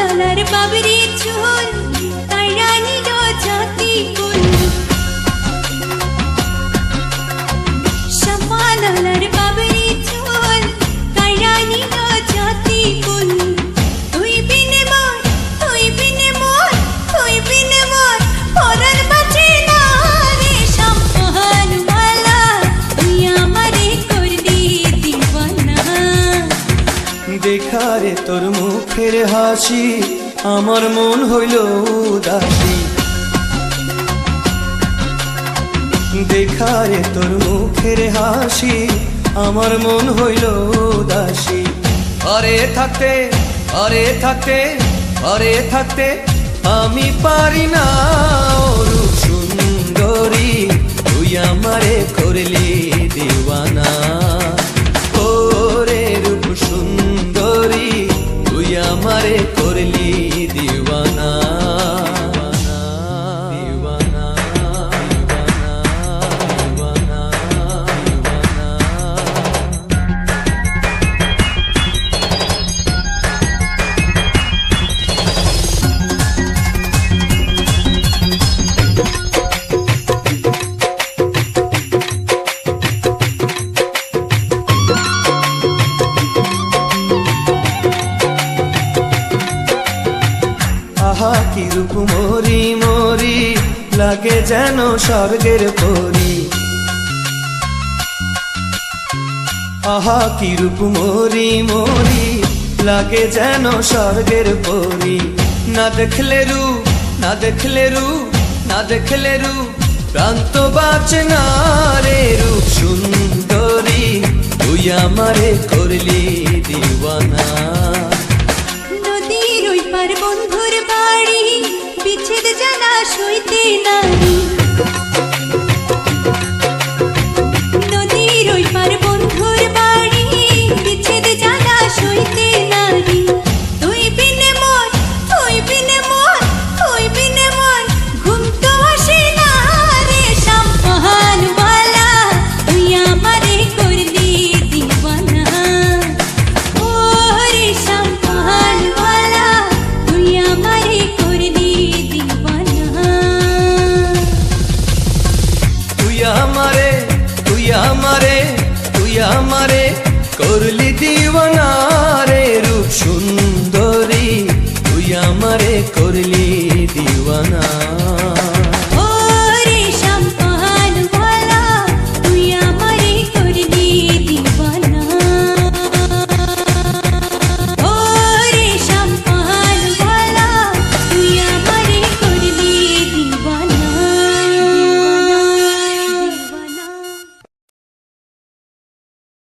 লালার বাবরি চুল কাইরা নিল জাতি কুল শামা লালার বাবরি চুল কাইরা নিল জাতি কুল তুই বিনে মোর তুই বিনে মোর তুই বিনে মোর পরার বাঁচে না রে শামহান ওয়ালা তুই আমারে করলি দিওয়ানা দেখা রে তোর মুখের হাসি আমার মন হইল উদাসী দেখা রে তোর মুখের হাসি আমার মন হইল উদাসী ঘরে থাকতে ঘরে থাকতে ঘরে থাকতে আমি পারি না ও রূপ সুন্দরী তুই আমারে করলি দিওয়ানা আমারে করলি দিওয়ানা দিওয়ানা দিওয়ানা আহা কি রূপ মরি মরি লাগে যেন স্বর্গের পরি আহা কি রূপ মরি মরি লাগে যেন স্বর্গের পরি না দেখলে রূপ না দেখলে রূপ না দেখলে রূপ প্রাণ তো বাঁচে না রে রূপ সুন্দরী তুই আমারে করলি দিওয়ানা নদীর ওই পার বন্ধুর বাড়ি বিচ্ছেদ জানা সইতে নারী নদীর ওই পার বন্ধুর বাড়ি বিচ্ছেদ জানা সইতে নারী তুই বিনে মন তুই বিনে মন তুই বিনে মন ঘুম তো আসে না রে শামহান ওয়ালা তুই আমারে করলি দিওয়ানা ও রে শামহান ওয়ালা তুই আমারে করলি দিওয়ানা তুই আমারে তুই আমারে তুই আমারে করলি দিওয়ানা রে রূপ সুন্দরী তুই আমারে করলি দিওয়ানা।